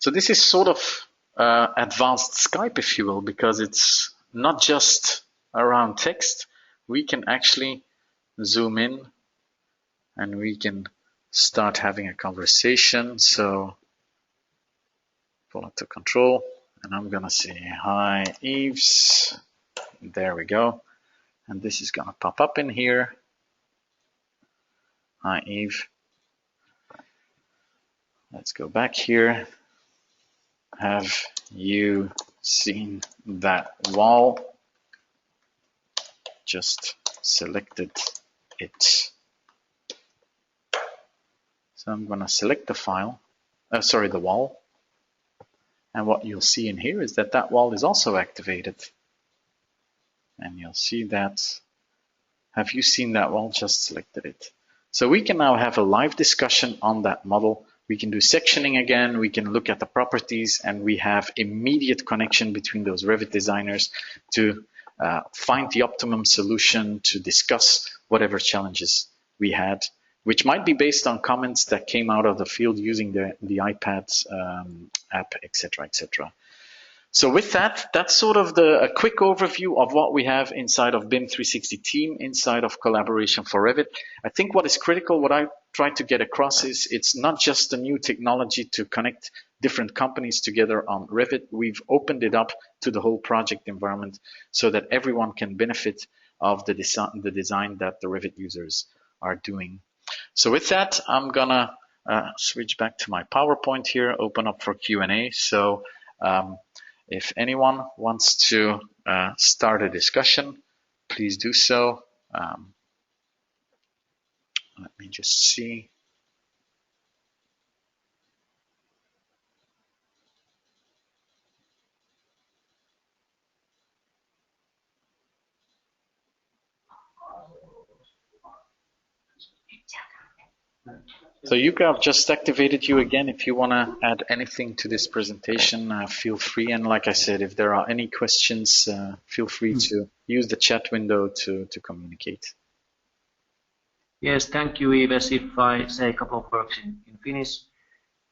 So this is sort of advanced Skype, if you will, because it's not just around text. We can actually zoom in and we can start having a conversation. So pull up to control and I'm going to say, hi, Yves. There we go. And this is going to pop up in here. Hi, Yves. Let's go back here. Have you seen that wall? Just selected it. So I'm going to select the file, the wall. And what you'll see in here is that that wall is also activated. And you'll see that, have you seen that wall? Just selected it. So we can now have a live discussion on that model. We can do sectioning again, we can look at the properties, and we have immediate connection between those Revit designers to find the optimum solution, to discuss whatever challenges we had, which might be based on comments that came out of the field using the iPad app, etc., etc. So with that, that's sort of a quick overview of what we have inside of BIM 360 team, inside of collaboration for Revit. I think what is critical, what I try to get across is it's not just a new technology to connect different companies together on Revit. We've opened it up to the whole project environment so that everyone can benefit of the design that the Revit users are doing. So with that, I'm gonna switch back to my PowerPoint here, open up for Q&A. So if anyone wants to start a discussion, please do so. Let me just see. So Yuka, I've just activated you again. If you want to add anything to this presentation, feel free. And like I said, if there are any questions, feel free to use the chat window to communicate. Yes, thank you, Yves. If I say a couple of words in Finnish.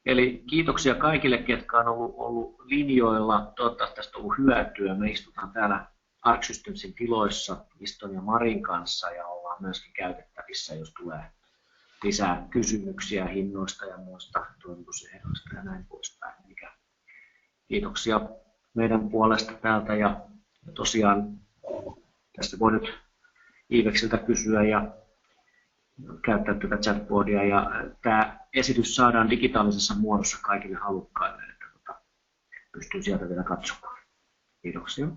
Eli kiitoksia kaikille, ketkä on ollut linjoilla. Toivottavasti tästä on ollut hyötyä. Me istutaan täällä Arc Systemsin tiloissa Iston ja Marin kanssa ja ollaan myöskin käytettävissä, jos tulee lisää kysymyksiä hinnoista ja muista toimitusehdoista ja näin poispäin. kiitoksia meidän puolesta täältä ja tosiaan tässä voi nyt Iiveksiltä kysyä ja käyttää tätä chatboardia ja tämä esitys saadaan digitaalisessa muodossa kaikille halukkaille, että pystyy sieltä vielä katsomaan. Kiitoksia.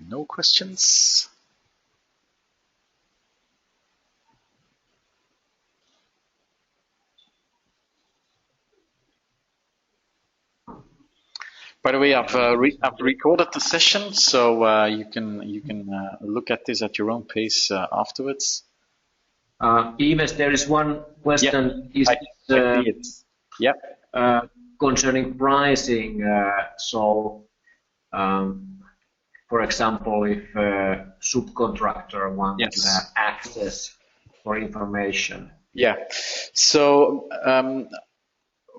No questions? By the way, I've recorded the session, so you can look at this at your own pace afterwards. Ives, there is one question. Yeah. Concerning pricing. For example, if a subcontractor wants to have access for information. Yeah. So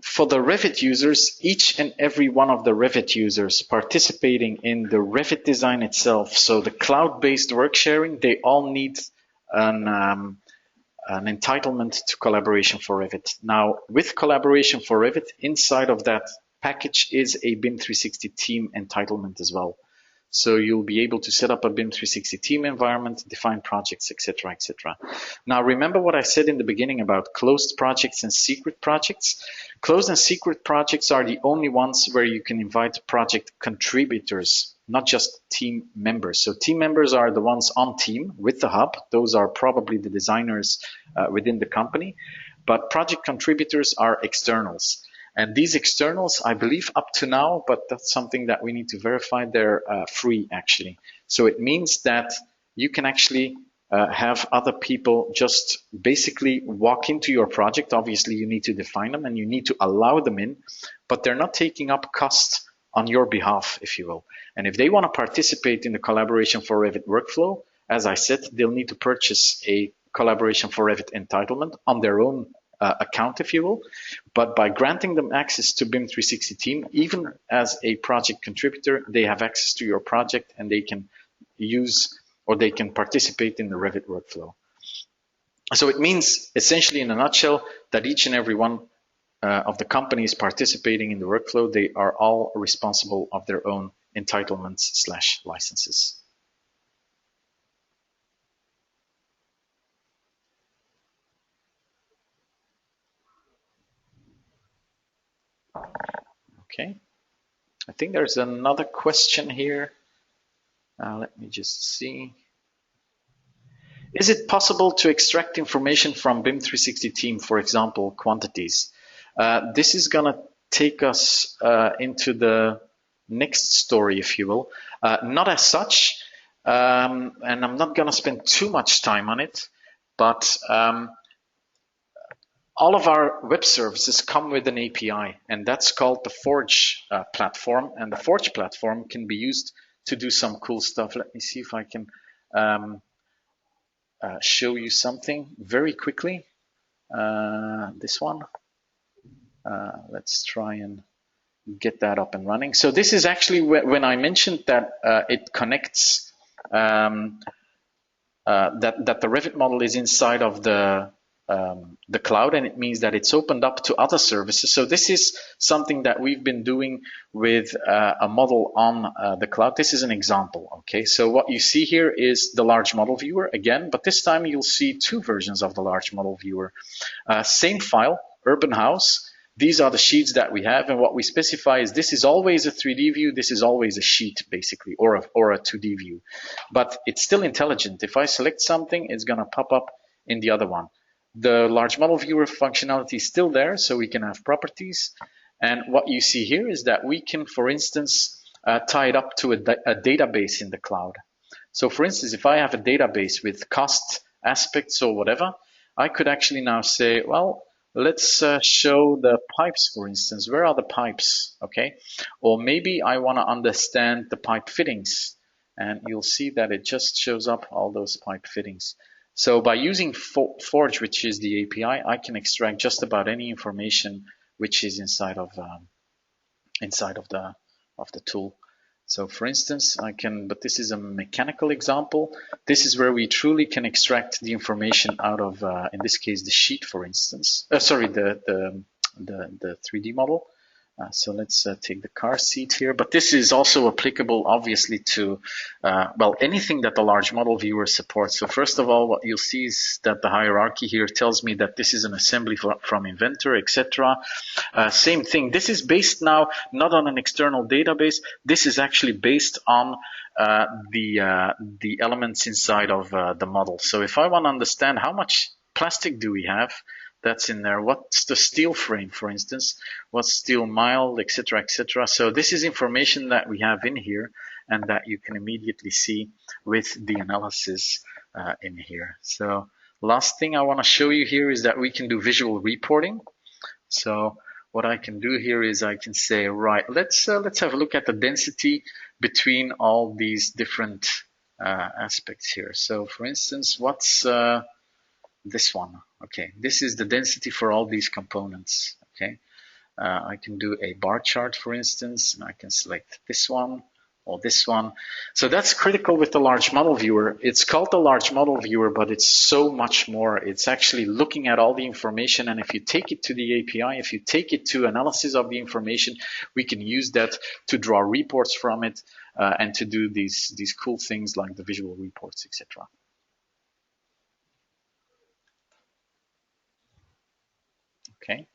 for the Revit users, each and every one of the Revit users participating in the Revit design itself, so the cloud-based work sharing, they all need an entitlement to collaboration for Revit. Now, with collaboration for Revit, inside of that package is a BIM 360 team entitlement as well. So you'll be able to set up a BIM 360 team environment, define projects, etc., etc. Now, remember what I said in the beginning about closed projects and secret projects? Closed and secret projects are the only ones where you can invite project contributors, not just team members. So team members are the ones on team with the hub. Those are probably the designers within the company. But project contributors are externals. And these externals, I believe up to now, but that's something that we need to verify, they're free actually. So it means that you can actually have other people just basically walk into your project. Obviously, you need to define them and you need to allow them in, but they're not taking up cost on your behalf, if you will. And if they want to participate in the collaboration for Revit workflow, as I said, they'll need to purchase a collaboration for Revit entitlement on their own account, if you will, but by granting them access to BIM 360 team, even as a project contributor, they have access to your project and they can use or they can participate in the Revit workflow. So it means essentially in a nutshell that each and every one of the companies participating in the workflow, they are all responsible of their own entitlements / licenses. Okay, I think there's another question here. Let me just see. Is it possible to extract information from BIM 360 team, for example, quantities? This is going to take us into the next story, if you will. Not as such, and I'm not going to spend too much time on it, but all of our web services come with an API, and that's called the Forge platform. And the Forge platform can be used to do some cool stuff. Let me see if I can show you something very quickly. This one. Let's try and get that up and running. So this is actually when I mentioned that it connects, that the Revit model is inside of the cloud, and it means that it's opened up to other services. So this is something that we've been doing with a model on the cloud. This is an example, okay? So what you see here is the large model viewer again, but this time you'll see two versions of the large model viewer. Same file, urban house. These are the sheets that we have, and what we specify is this is always a 3D view, this is always a sheet basically, or a 2D view. But it's still intelligent. If I select something, it's gonna pop up in the other one. The large model viewer functionality is still there, so we can have properties. And what you see here is that we can, for instance, tie it up to a database in the cloud. So for instance, if I have a database with cost aspects or whatever, I could actually now say, well, let's show the pipes, for instance. Where are the pipes? Okay. Or maybe I want to understand the pipe fittings. And you'll see that it just shows up all those pipe fittings. So by using Forge, which is the API, I can extract just about any information which is inside of the tool. So for instance, I can, but this is a mechanical example. This is where we truly can extract the information out of, in this case, the sheet, for instance. Sorry, the 3D model. So let's take the car seat here. But this is also applicable, obviously, to, well, anything that the large model viewer supports. So first of all, what you'll see is that the hierarchy here tells me that this is an assembly from inventor, etc. Same thing. This is based now not on an external database. This is actually based on the elements inside of the model. So if I want to understand how much plastic do we have, that's in there. What's the steel frame, for instance? What's steel mild, etc., etc. So this is information that we have in here and that you can immediately see with the analysis in here. So last thing I want to show you here is that we can do visual reporting. So what I can do here is I can say, right, let's have a look at the density between all these different aspects here. So for instance, what's this one? Okay, this is the density for all these components. Okay, I can do a bar chart, for instance, and I can select this one or this one. So that's critical with the large model viewer. It's called the large model viewer, but it's so much more. It's actually looking at all the information, and if you take it to the API, if you take it to analysis of the information, we can use that to draw reports from it and to do these cool things like the visual reports, etc. Okay.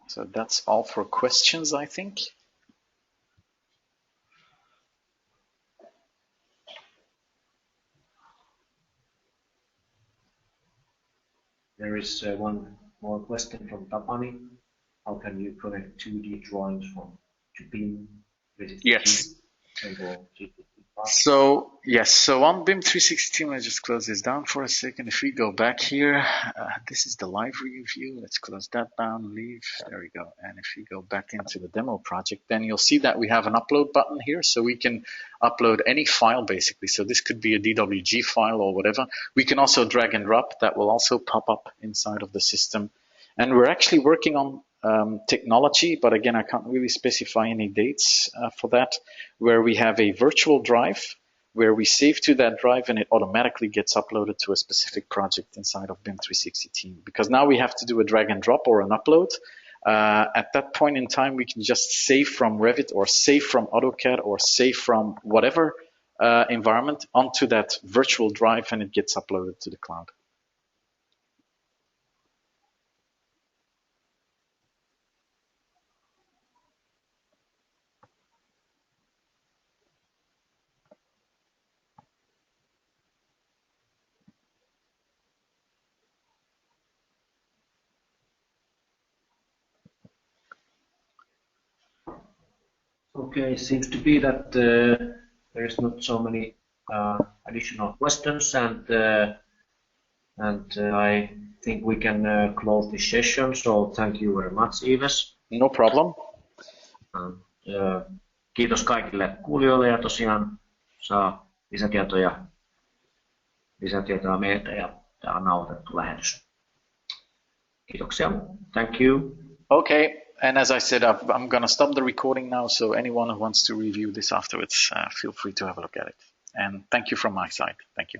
So that's all for questions, I think. There is one more question from Tapani. How can you connect 2D drawings to BIM? Yes. So yes, so on BIM 360, let's just close this down for a second. If we go back here, this is the library view. Let's close that down, leave. There we go. And if we go back into the demo project, then you'll see that we have an upload button here. So we can upload any file basically. So this could be a DWG file or whatever. We can also drag and drop. That will also pop up inside of the system. And we're actually working on technology, but again, I can't really specify any dates for that, where we have a virtual drive where we save to that drive and it automatically gets uploaded to a specific project inside of BIM 360 team. Because now we have to do a drag and drop or an upload. At that point in time, we can just save from Revit or save from AutoCAD or save from whatever environment onto that virtual drive, and it gets uploaded to the cloud. Okay, seems to be that there is not so many additional questions, and I think we can close this session. So thank you very much, Yves. No problem. Kiitos kaikille kuulijoille, ja tosiaan saa lisätietoja meiltä, ja tämä on nauhoitettu lähetys. Kiitoksia. Thank you. Okay. And as I said, I'm going to stop the recording now, so anyone who wants to review this afterwards, feel free to have a look at it. And thank you from my side. Thank you.